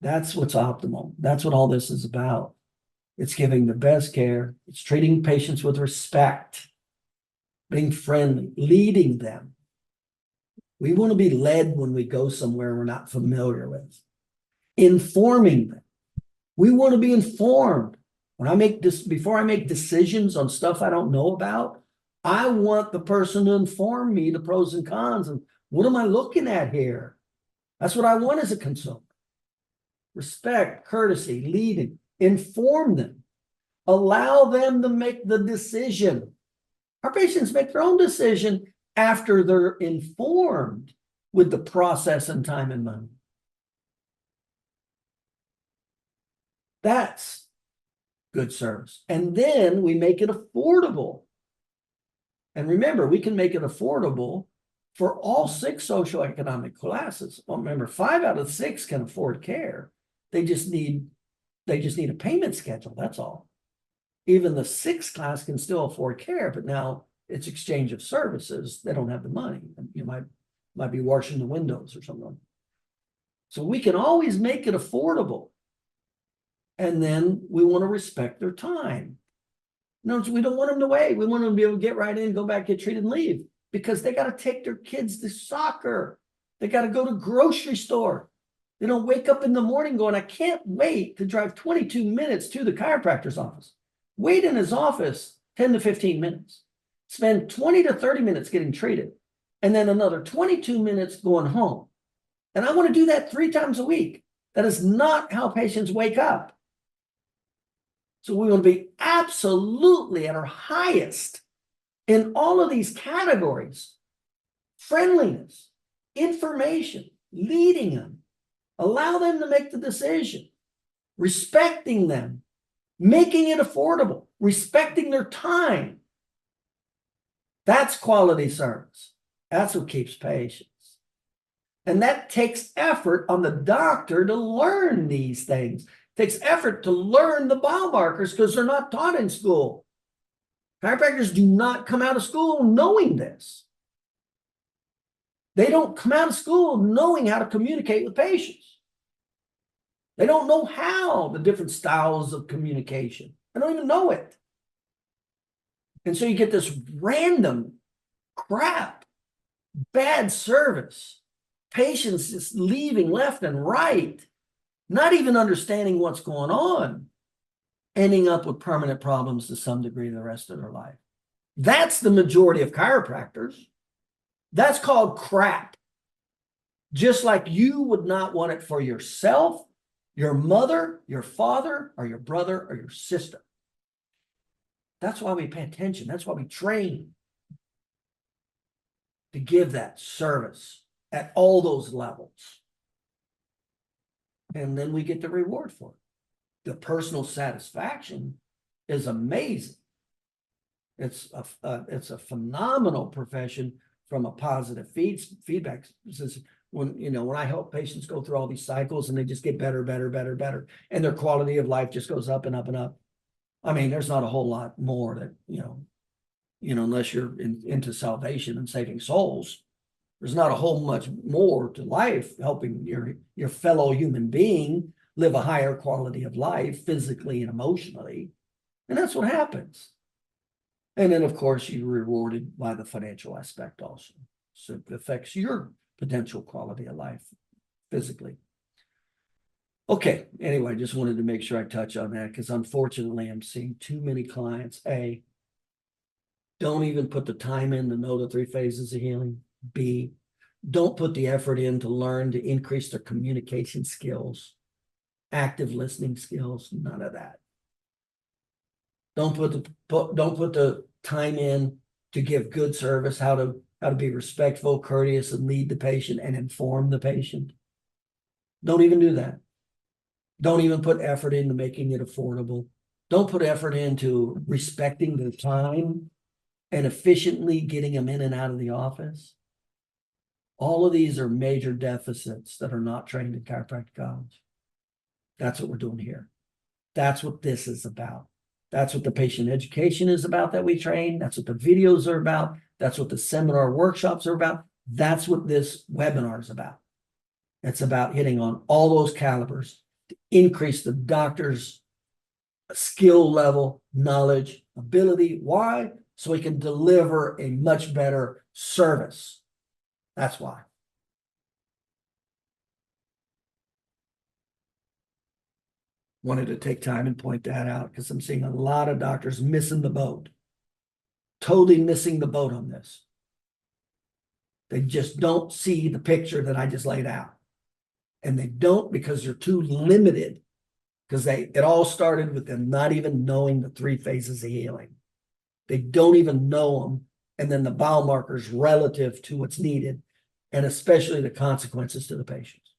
That's what's optimal. That's what all this is about. It's giving the best care. It's treating patients with respect, being friendly, leading them. We want to be led when we go somewhere we're not familiar with. Informing them. We want to be informed. When I make this, before I make decisions on stuff I don't know about, I want the person to inform me the pros and cons and what am I looking at here? That's what I want as a consumer. Respect, courtesy, leading, inform them, allow them to make the decision. Our patients make their own decision after they're informed with the process and time and money. That's good service. And then we make it affordable. And remember, we can make it affordable for all 6 socioeconomic classes. Well, remember, 5 out of 6 can afford care. They just need a payment schedule. That's all. Even the 6th class can still afford care, but now it's exchange of services. They don't have the money. You might be washing the windows or something. So we can always make it affordable. And then we want to respect their time. No, we don't want them to wait. We want them to be able to get right in, go back, get treated, and leave. Because they got to take their kids to soccer. They got to go to grocery store. They don't wake up in the morning going, I can't wait to drive 22 minutes to the chiropractor's office. Wait in his office 10 to 15 minutes. Spend 20 to 30 minutes getting treated. And then another 22 minutes going home. And I want to do that 3 times a week. That is not how patients wake up. So we want to be absolutely at our highest in all of these categories. Friendliness, information, leading them, allow them to make the decision, respecting them, making it affordable, respecting their time. That's quality service. That's what keeps patients. And that takes effort on the doctor to learn these things. It takes effort to learn the biomarkers because they're not taught in school. Chiropractors do not come out of school knowing this. They don't come out of school knowing how to communicate with patients. They don't know how the different styles of communication. They don't even know it. And so you get this random crap, bad service, patients just leaving left and right, not even understanding what's going on, ending up with permanent problems to some degree the rest of their life. That's the majority of chiropractors. That's called crap. Just like you would not want it for yourself, your mother, your father, or your brother, or your sister. That's why we pay attention. That's why we train to give that service at all those levels. And then we get the reward for it. The personal satisfaction is amazing. It's a phenomenal profession from a positive feedback. When I help patients go through all these cycles and they just get better, and their quality of life just goes up and up and up. I mean, there's not a whole lot more that, unless you're into salvation and saving souls, there's not a whole much more to life, helping your fellow human being live a higher quality of life, physically and emotionally. And that's what happens. And then, of course, you're rewarded by the financial aspect also. So it affects your potential quality of life physically. Okay, anyway, I just wanted to make sure I touch on that because unfortunately I'm seeing too many clients, A, don't even put the time in to know the 3 phases of healing. B, don't put the effort in to learn to increase their communication skills, active listening skills, none of that. Don't put the time in to give good service, how to be respectful, courteous, and lead the patient and inform the patient. Don't even do that. Don't even put effort into making it affordable. Don't put effort into respecting their time and efficiently getting them in and out of the office. All of these are major deficits that are not trained in chiropractic college. That's what we're doing here. That's what this is about. That's what the patient education is about that we train. That's what the videos are about. That's what the seminar workshops are about. That's what this webinar is about. It's about hitting on all those calibers increase the doctor's skill level, knowledge, ability. Why? So we can deliver a much better service. That's why. Wanted to take time and point that out because I'm seeing a lot of doctors missing the boat. Totally missing the boat on this. They just don't see the picture that I just laid out. And they don't because they're too limited, because it all started with them not even knowing the 3 phases of healing. They don't even know them. And then the biomarkers relative to what's needed, and especially the consequences to the patients.